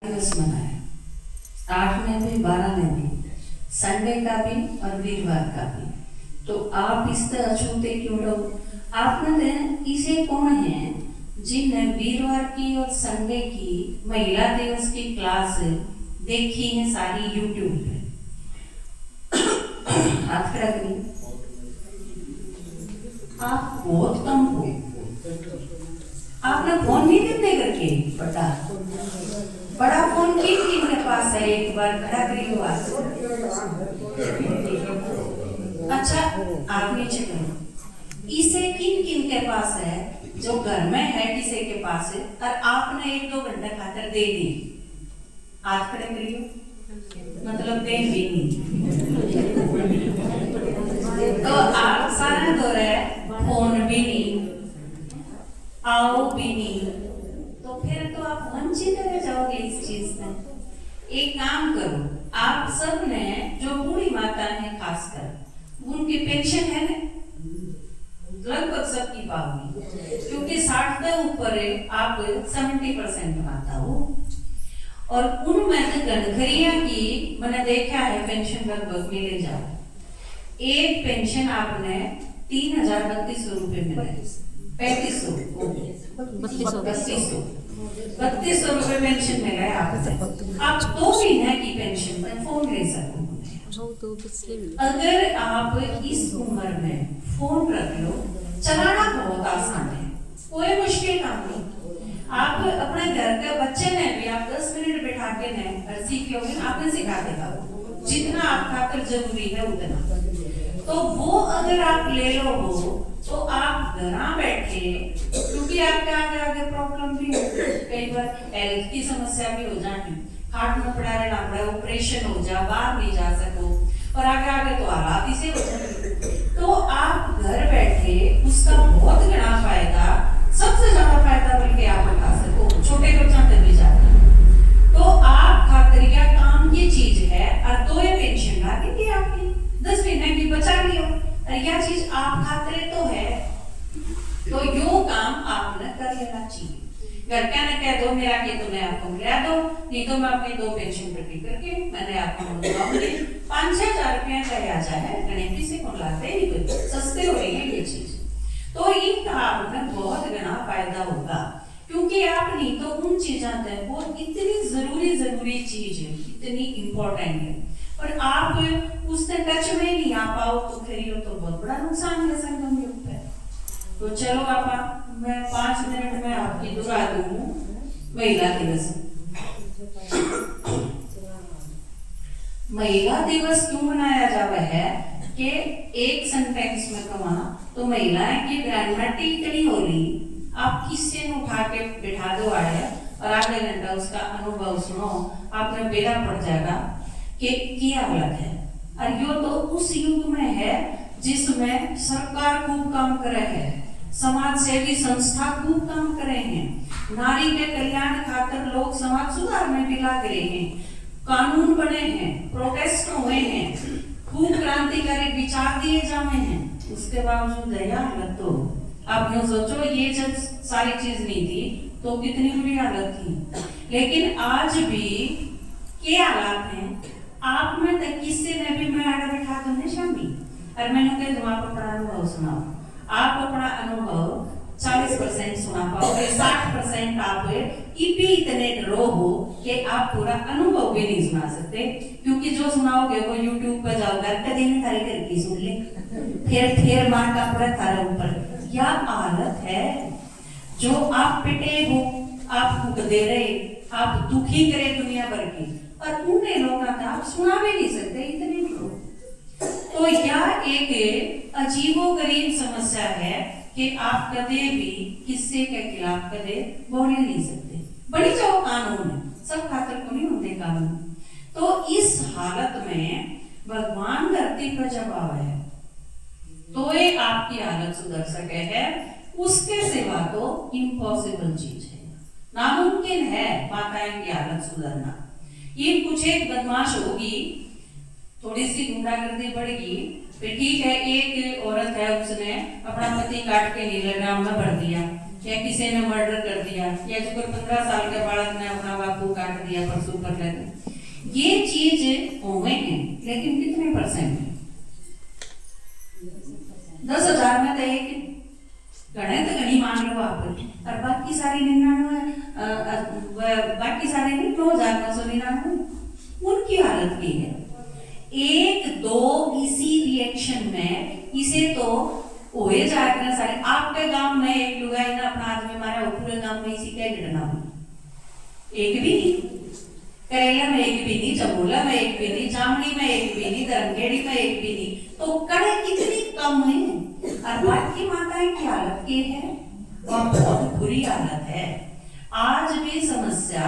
दिवस मनाया, 8 में भी 12 में भी, संडे का भी और वीरवार का भी। तो आप इस तरह छूते क्यों लोग? आपने इसे कौन है जिनने वीरवार की और संडे की महिला दिवस की क्लास देखी है सारी यूट्यूब पे? हाथ खड़ा करिए। आप बहुत कम हो। आपने फोन नहीं देते करके बड़ा फोन किन के पास है? एक बार खड़ा करिए बात। अच्छा, आप नीचे करो। इसे किन के पास है? जो घर में है किसी के पास है और आपने 1-2 घंटे खातर दे दी। हाथ खड़े करिए, मतलब दे भी नहीं। तो आप सारा दो रहे, फोन भी नहीं, आओ भी नहीं, तो फिर तो आप वंचित रह जाओगे इस चीज में। एक काम करो, आप सब ने जो बूढ़ी माता है खासकर उनकी पेंशन है ना, लगभग सबकी पाओगी, क्योंकि 60 के ऊपर आप 70% माता हो। और उनमें तो घनघरिया की मैंने देखा है पेंशन लगभग मिले जाओ। एक पेंशन आपने 3032 रुपए मिले, 3200 रुपए पेंशन मिला है आपने। आप 2 महीने की पेंशन में फोन ले सकते। अगर आप इस उम्र में फोन रख लो, चलाना बहुत आसान है, कोई मुश्किल काम नहीं। आप अपने घर के बच्चे ने भी आप 10 मिनट बैठा के ने सीख लोगे, आपने सिखा देगा जितना आप खातर जरूरी है उतना। तो वो अगर आप ले लो हो तो आप घर बैठे, क्योंकि आपके आगे आगे प्रॉब्लम भी हो, कई बार हेल्थ की समस्या भी हो जाती, हार्ट में पड़ा रहना पड़ा, ऑपरेशन हो जा, बाहर नहीं जा सको, और आगे आगे तो हालात इसे हो जाए। तो आप घर बैठे उसका बहुत बड़ा फायदा, सबसे ज्यादा फायदा बल्कि आप उठा सको, छोटे बच्चा तक भी जाता। तो आप खातिर क्या काम की चीज है, और 2 पेंशन ला देंगे आपकी 10 महीने की बचा लियो, और यह चीज आप खातिर तो है। तो यो काम आपने कर लेना चाहिए। घर क्या ना कह दो मेरा के तो मैं आपको मिला दो, नहीं तो मैं अपनी 2 पेंशन इकट्ठी करके मैंने आपको मिलवाऊंगी। 5-6 हजार रुपया का ब्याज है, गणित से कौन लाते ही कोई सस्ते हो रही है ये चीज। तो इनका आपने बहुत बड़ा फायदा होगा, क्योंकि आप नहीं तो उन चीजों तक वो इतनी जरूरी चीज है, इतनी इंपॉर्टेंट है, और आप उससे टच में नहीं आ पाओ तो फिर तो बहुत बड़ा नुकसान है संगम के ऊपर। तो चलो आप मैं 5 मिनट में आपकी दुआ दूं महिला दिवस। महिला दिवस क्यों मनाया जाता है कि एक सेंटेंस में कहा तो महिलाएं की ग्रामटी इतनी होली, आप किससे उठा के बिठा दो आए और आधे घंटा उसका अनुभव सुनो, आपने बेरा पड़ जाएगा कि क्या गलत है। और यो तो उस युग में है जिसमें सरकार खूब काम करे है, समाज सेवी संस्था खूब काम करे हैं, नारी के कल्याण खातिर लोग समाज सुधार में भी लग रहे हैं, कानून बने हैं, प्रोटेस्ट हुए हैं, खूब क्रांतिकारी विचार दिए जाते हैं, उसके बावजूद दया हालत। तो आप यूं सोचो ये जब सारी चीज नहीं थी तो कितनी बुरी हालत थी। लेकिन आज भी क्या हालात हैं, आप में तक किससे ने भी मैं आगे बैठा दो ना शामी, और मैंने कहा तुम आप अपना अनुभव सुनाओ। आप अपना अनुभव 40% सुना पाओगे, 60% आप इतने रो हो कि आप पूरा अनुभव भी नहीं सुना सकते, क्योंकि जो सुनाओगे वो YouTube पर जाओगे, कभी नहीं तारी करके सुन ले, फिर मार का पूरा तारा ऊपर। क्या हालत है, जो आप पिटे हो, आप भूख दे रहे, आप दुखी करे दुनिया भर की, और उन्हें लोगों का आप सुना भी नहीं सकते इतने लोग। तो यह एक अजीबोगरीब समस्या है कि आप कदे भी किस्से के खिलाफ कदे बोल नहीं सकते। बड़ी जाओ कानून है, सब खातर को नहीं होते कानून। तो इस हालत में भगवान धरती पर जब आवे तो ये आपकी हालत सुधर सके है, उसके सिवा तो इम्पॉसिबल चीज है, नामुमकिन है माताएं की हालत सुधरना। ये कुछ एक बदमाश होगी, थोड़ी सी गुंडागर्दी बढ़ेगी, फिर ठीक है, एक औरत है उसने अपना पति काट के नीले ड्राम में भर दिया, या किसी ने मर्डर कर दिया, या जो कोई 15 साल के बालक ने अपना बापू काट दिया परसों कर लेते, ये चीज हुए हैं, लेकिन कितने परसेंट है? 10,000 में तो एक गणे तो गणी मान लो आप, और बाकी सारी 99 बाकी सारे 9,999 उनकी हालत की है। एक दो इसी रिएक्शन में इसे तो होए जाकर सारे आपके गांव में एक लुगाई ने अपना आदमी मारा, पूरे गांव में इसी का घटना हुई, एक भी नहीं, करेला में एक भी नहीं, चमोला में एक भी नहीं, जामनी में एक भी नहीं, धर्मखेड़ी में एक भी नहीं, तो कड़े कितनी कम है। और बाकी माताएं की हालत की है, बहुत बुरी हालत है। आज भी समस्या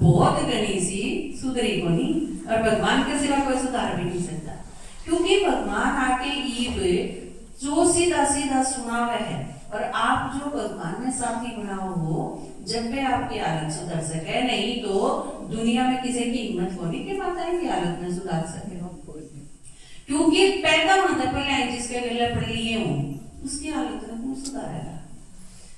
बहुत घनी सी सुधरी को नहीं, और भगवान के सिवा कोई सुधार भी नहीं सकता, क्योंकि भगवान आके ईब जो सीधा सीधा सुनावे है, और आप जो भगवान ने साथी बनाओ हो, जब भी आपकी हालत सुधर सके, नहीं तो दुनिया में किसी की हिम्मत होनी कि माताएं की हालत में सुधार सके, क्योंकि पैदा होने से पहले जिसके गले पड़ लिए हो उसकी हालत में कौन सुधारेगा।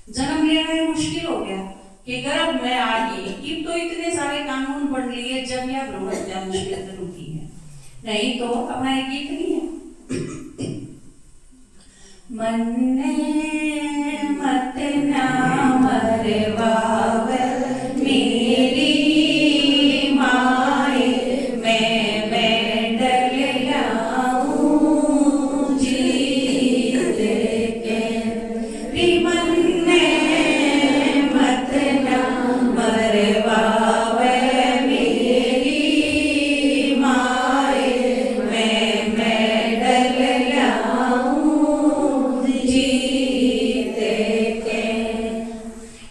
जन्म लेना ही मुश्किल हो गया कि गर्भ में आ गई, अब तो इतने सारे कानून बन लिए, जब यह भ्रूण हत्या मुश्किल से रुकी है, नहीं तो अपना एक गीत नहीं है, मन्ने मत ना मरवावे मेरी माए, मैं मेडल लाऊं जीत के, मन्ने मत ना मरवावे मेरी माए, मैं मेडल लाऊं जीत के,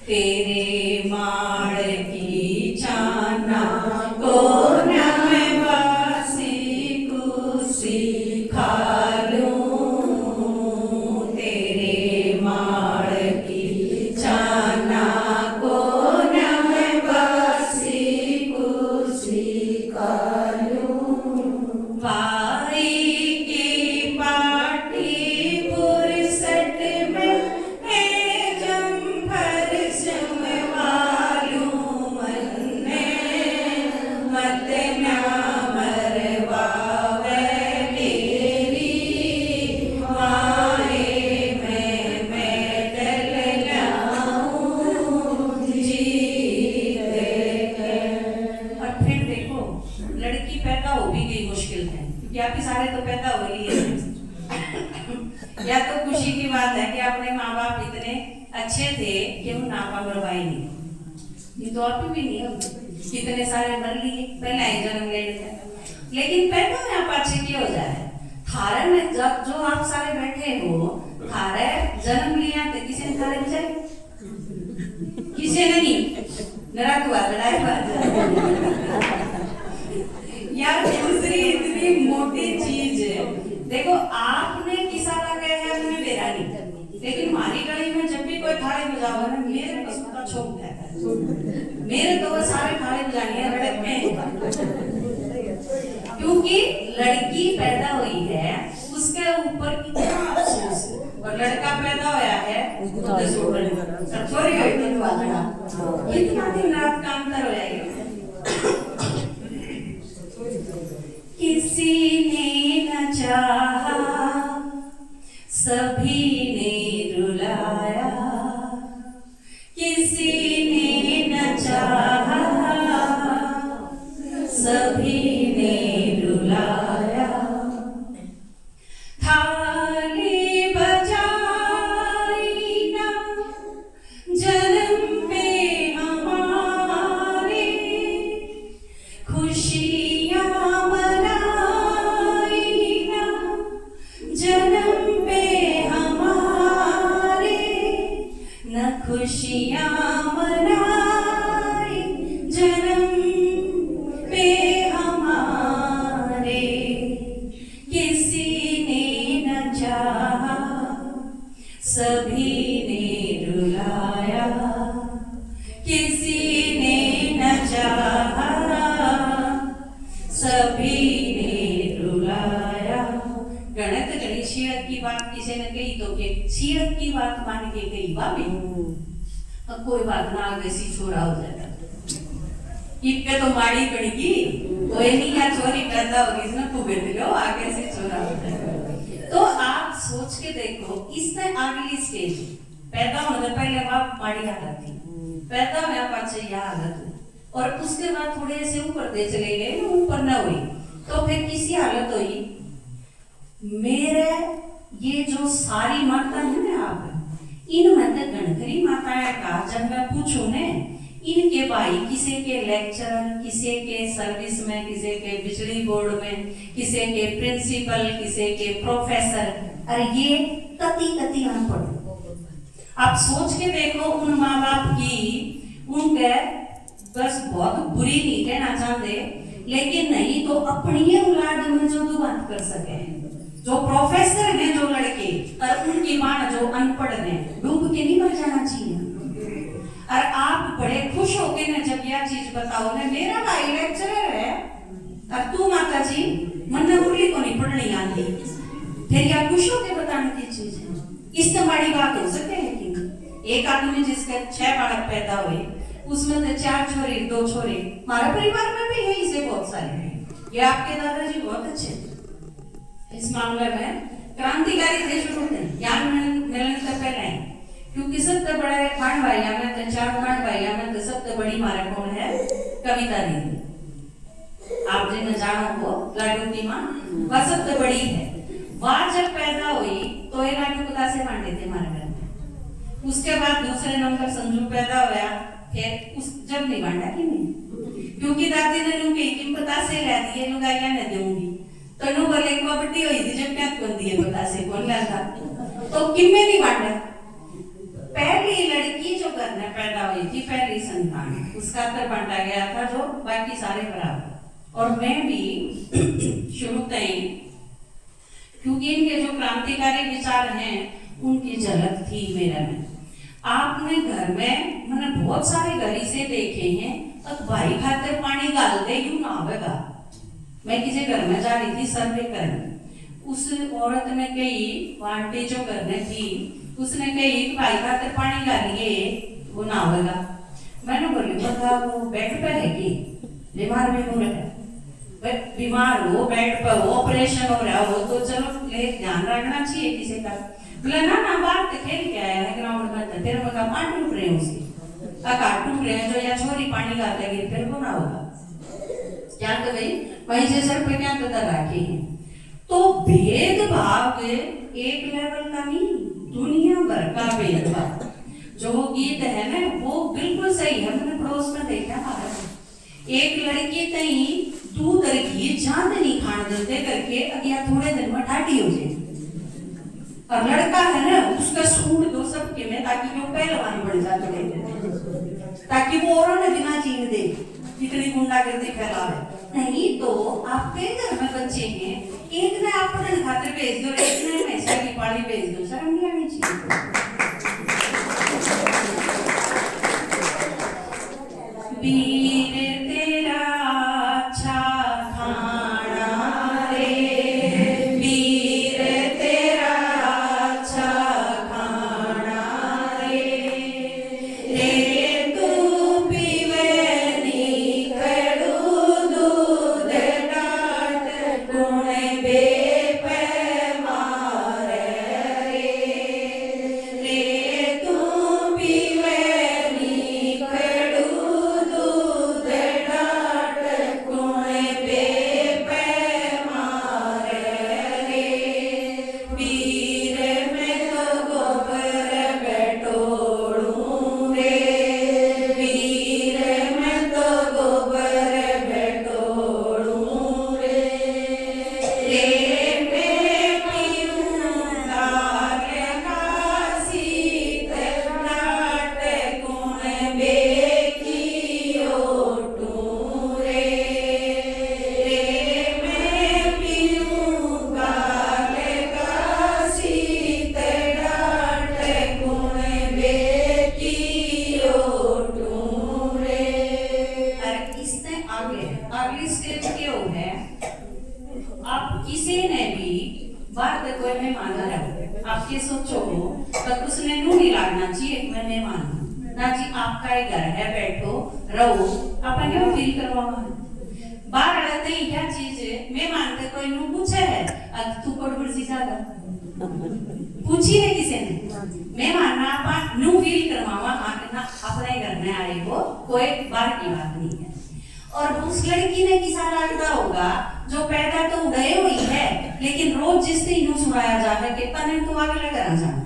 तेरे माड़ की छाना को न मैं बासी कुसी खा लूं, तेरे माड़ की छाना को न मैं बासी कुसी खा लूं, वारी की पाटी पुरसट में है जम्भर सिमवालू, मन्ने मत ना मरवावे मेरी माए, मैं मेडल लाऊं जीत के। और फिर देखो, लड़की पैदा हो भी गई मुश्किल है, क्योंकि आपके सारे तो पैदा हो ही है। या तो खुशी की बात है कि अपने माँ बाप इतने अच्छे थे कि उन नापा मरवाई नहीं, ये तो आप भी नहीं है, कितने सारे मर लिए पहले ही जन्म ले लेते, लेकिन पैदा में आप अच्छे की हो जाए। थारे में जब जो आप सारे बैठे हो, थारे जन्म लिया तो किसी ने थारे बचाए, किसी ने नहीं, नरक हुआ लड़ाई यार। दूसरी इतनी मोटी चीज है, देखो आपने किसा लगा है हमने मेरा नहीं, लेकिन हमारी गली में जब भी कोई थाली बजावा ना, मेरे कसम का छोड़ देता है, मेरे तो वो सारे थाली बजानी है रड़क में, क्योंकि लड़की पैदा हुई है उसके ऊपर कितना अफसोस, और लड़का पैदा होया है उसको तो छोरी हुई तो कितना दिन रात काम कर होया है। किसी ने न चाहा सभी ने रुलाया, किसी ने न चाहा सभी ने रुलाया, थाली बजाई ना जन्म पे हमारे, खुशियाँ मनाई ना जन्म पे हमारे, न खुशियाँ मनाई जन्म पे हमारे, किसी ने न चाहा सभी ने रुलाया, किसी ने न चाहा सभी ने रुलाया। गणित गणित शीरत की बात किसी ने कही तो के शीरत की बात मान के कही भाभी अब कोई बात ना, आगे सी छोरा हो जाएगा, इतने तो माड़ी पड़ेगी, कोई नहीं या छोरी पैदा होगी इसमें तू बेट लो, आगे से छोरा हो जाएगा। तो आप सोच के देखो, इससे अगली स्टेज पैदा होने से पहले बाप माड़ी हालत थी, पैदा होने पाछे यह हालत हुई, और उसके बाद थोड़े से ऊपर दे चले गए, ऊपर न हुई, तो फिर किसी हालत हुई। मेरे ये जो सारी माता है ना, आप इनमें तो गणकरी माता है का, जब मैं पूछू ने इनके भाई किसी के लेक्चरर, किसी के सर्विस में, किसी के बिजली बोर्ड में, किसी के प्रिंसिपल, किसी के प्रोफेसर, अरे ये कति कति अनपढ़। आप सोच के देखो उन माँ बाप की, उनके बस बहुत बुरी नहीं कहना चाहते, लेकिन नहीं तो अपनी औलाद में जो बात कर सके, जो प्रोफेसर है जो लड़के, और उनकी माँ जो अनपढ़ है, डूब के नहीं मर जाना चाहिए। और आप बड़े खुश होके ना जब यह चीज बताओ ना, मेरा भाई लेक्चरर है और तू माता जी मन मुरली को नहीं पढ़नी आती, फिर यह खुश होके बताने की चीज है। इससे बड़ी बात हो सके है कि एक आदमी जिसके 6 बालक पैदा हुए, उसमें से 4 छोरे 2 छोरे, हमारे परिवार में भी है इसे बहुत सारे हैं। ये आपके दादाजी बहुत अच्छे इस मामले में क्रांतिकारी थे शुरू से, ज्ञान मिलने से पहले, क्योंकि सबसे बड़ा खान भाई में तो 4 खान भाई में तो सबसे बड़ी मारा कौन है, कविता दीदी, आप जिन्हें जानो को लाडू की माँ, वह सबसे बड़ी है। वह जब पैदा हुई तो ये लाडू को दासे बांटे थे हमारे घर में, उसके बाद दूसरे नंबर संजू पैदा हुआ, फिर उस जब नहीं बांटा कि नहीं, क्योंकि दादी ने लूंगी कि बतासे ला दिए, लुगाइया ने दूंगी, तो नु बोले कि बड्डी हुई थी जब क्या कौन दिए बतासे कौन लाता, तो किम में नहीं बांटा। पहली लड़की जो घर में पैदा हुई थी, पहली संतान, उसका तर बांटा गया था, जो बाकी सारे बराबर। और मैं भी शुरू से, क्योंकि इनके जो क्रांतिकारी विचार हैं उनकी झलक थी मेरे में। आपने घर में मैंने बहुत सारे घर से देखे हैं, अब भाई खाते पानी डाल दे यूं ना आवेगा। मैं किसी घर में जा रही थी सर्वे करने, उस औरत ने कही, आंटी जो करने थी उसने कही भाई खाते पानी डालिए वो ना आवेगा। मैंने बोली बता वो बेड पे है कि बीमार भी हो रहा है, बीमार हो बेड पर हो, ऑपरेशन हो रहा हो तो चलो ध्यान रखना चाहिए किसी का। बोला ना ना बाहर तो खेल के आया है ग्राउंड में, फिर मैं कहा टूट रहे उसके आकार टूट रहे हैं, जो या छोरी पानी डाल देगी फिर वो ना होगा क्या, तो भाई वहीं से सर पे क्या पता रखे हैं। तो भेदभाव एक लेवल का नहीं, दुनिया भर का भेदभाव। जो गीत है ना वो बिल्कुल सही है, मैंने पड़ोस में देखा है, एक लड़की तई दूध रखी चांदनी खान देते करके अगला थोड़े दिन में ठाटी हो जाए, और लड़का है ना उसका सूट दो सबके में, ताकि वो पहलवान बन जाते, ताकि वो औरों ने बिना चीन दे इतनी गुंडागर्दी फैलावे। नहीं तो आपके घर में बच्चे हैं, एक ने अपने खातिर भेज दो, एक ने हमेशा की पाली भेज दो, शर्म नहीं आनी चाहिए। वीर तेरा अच्छा खाना रे, वीर तेरा अच्छा खाना रे, रे तू पीवे नी खड़ू दूध डाट गुण बेपे मारे रे, रे तू पीवे नी खड़ू दूध डाट गुण बेपे मारे रे, वीर में तो गोबर बेटोड़ू रे, वीर में तो गोबर बेटोड़ू रे, रे मैं पीऊंगा रे काशी डाट गुण बेकी ओटू रे, रे मैं पीऊंगा रे काशी डाट गुण बेकी ओटू रे। अरे इसने आगे अगली स्टेज क्या हो है, आप किसी ने भी बात कोई मेहमान आ रहा, आप ये सोचो तो उसने नू नहीं लागना चाहिए मैं मेहमान हूं, ना जी आपका ही घर है, बैठो रहो, अपन क्यों फील करवावा। बाहर आते ही क्या चीज है, मैं मानते कोई नु पूछे है अब तू कोड बुर्सी जागा पूछी है किसी ने, मैं मानना आप नु फील करवावा आना अपने घर में आए हो, कोई बाहर की बात नहीं है। और उस लड़की ने किसा लगता होगा जो पैदा तो गए हुई है, लेकिन रोज जिस दिन नु सुनाया जाता है कि तने तू आगे लगा जाना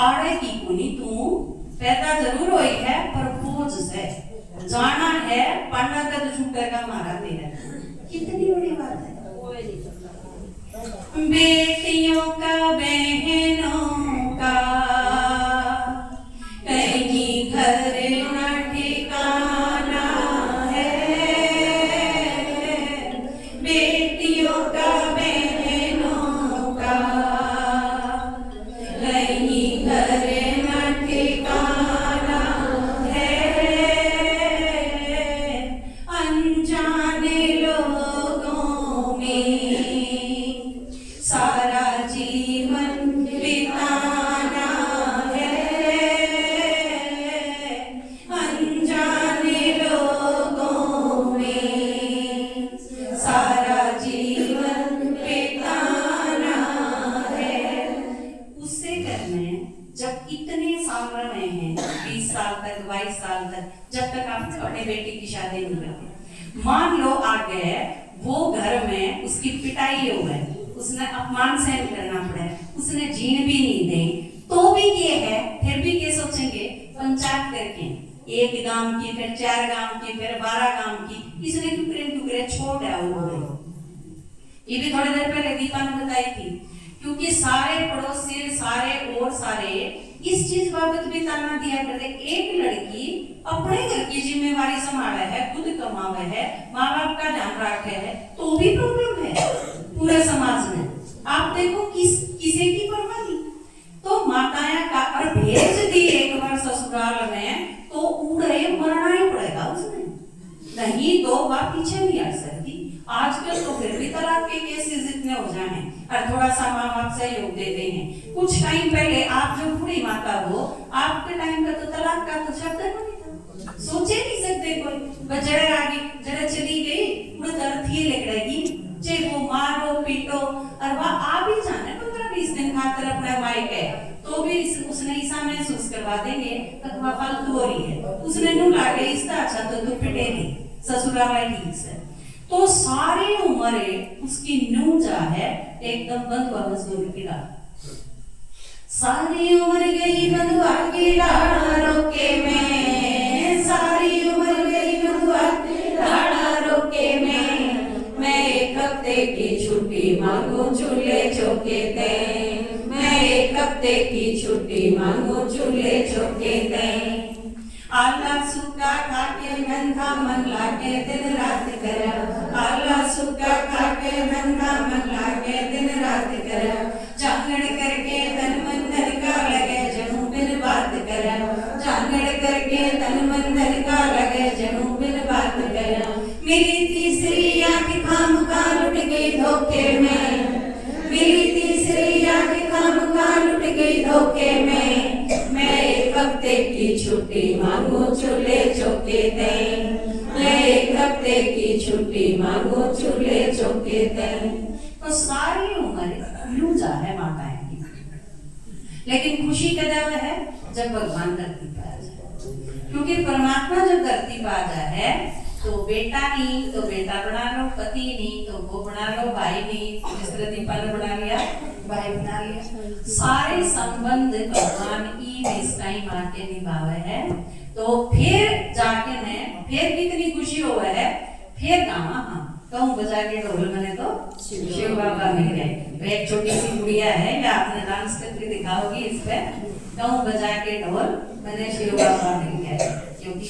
आड़े की कुनी तू पैदा जरूर हुई है पर बोझ से जाना है, पढ़ना का तो छूट का मारा तेरा, कितनी बड़ी बात है। बेटियों का बहनों का कहीं घर न ठिकाना है, बेटियों का बहनों का कहीं घर न ठिकाना है, अनजाने लोगों में सारा जीवन बिताना है, अनजाने लोगों में सारा जीवन बिताना है। उससे करने जब इतने साल रहे हैं, 20 साल तक 22 साल तक, जब तक आप अपने बेटे की शादी नहीं करते, मान लो आ गए वो घर में उसकी पिटाई हो गई, उसने अपमान सहन करना पड़ा, उसने जीण भी नहीं दे, तो भी ये है, फिर भी ये सोचेंगे पंचायत करके एक गांव की, फिर 4 गांव की, फिर 12 गांव की, इसने टुकड़े छोड़ दिया वो। ये भी थोड़ी देर पहले दीपा ने बताई थी, क्योंकि सारे पड़ोसी सारे और सारे इस चीज बाबत भी ताना दिया करते, एक लड़की अपने घर की जिम्मेवारी संभाले है, खुद कमावे है, माँ बाप का ध्यान रखे है, तो भी प्रॉब्लम है पूरे समाज में। आप देखो किसी की परवाह नहीं, तो माताएं का और भेज दी एक बार ससुराल में तो उड़े मरना ही पड़ेगा उसने, नहीं तो वह पीछे नहीं हट सकती। आजकल तो फिर भी तलाक के केसेस इतने हो जाए और थोड़ा सा माँ बाप सहयोग देते हैं। कुछ टाइम पहले आप जो बूढ़ी माता हो, आपके टाइम पे तो तलाक का तो शब्द नहीं था, सोचे नहीं सकते कोई, जड़े आगे जड़े चली गई पूरा दर्द ही लग चाहे वो मारो पीटो और वह आ भी जाने 15-20 दिन खातर अपने मायके, तो भी उसने ऐसा महसूस करवा देंगे वह फालतू हो रही है, उसने नू लागे इसका अच्छा तो तू पिटे नहीं ससुराल ठीक से। तो सारी उम्र उसकी नू जा है एकदम बंधुआ मजदूर की राह, सारी उम्र गई बंधुआ की राह रोके में, सारी उम्र गई बंधुआ की राह रोके में, मैं एक हफ्ते की छुट्टी मांगू चूल्हे चौके दे, मैं एक हफ्ते की छुट्टी मांगू चूल्हे चौके दे, आला सूखा खाके धंधा मन लागे दिन रात कर, आला सूखा खाके धंधा मन लागे दिन रात कर, जांगड़ करके तन मन धन का लगे जनू बिन बात कर, जांगड़ करके तन मन धन का लगे जनू बिन बात कर, मेरी तीसरी आंख खामखा लुट गई धोखे में, मेरी तीसरी आंख खामखा लुट गई धोखे में, मैं एक हफ्ते की छुट्टी मांगू चूल्हे चौके दे, मैं एक हफ्ते की छुट्टी मांगू चूल्हे चौके दे। तो सारी उम्र लूजा है माताएं की, लेकिन खुशी कब है जब भगवान धरती पर आ जाए, क्योंकि परमात्मा जब धरती पर आ जाए तो बेटा नहीं तो बेटा बना लो, पति नहीं तो वो बना लो, भाई नहीं जिस तरह दीपा ने बना लिया भाई बना लिया, सारे संबंध भगवान इस टाइम आके निभावे है, तो फिर जाके ने फिर कितनी खुशी हो है, फिर गावा हाँ कहूँ बजा के ढोल मैंने तो शिव बाबा मिल गए। एक छोटी सी गुड़िया है या आपने डांस करके दिखाओगी इस पे, कहूँ बजा के ढोल मैंने शिव बाबा मिल गए, क्योंकि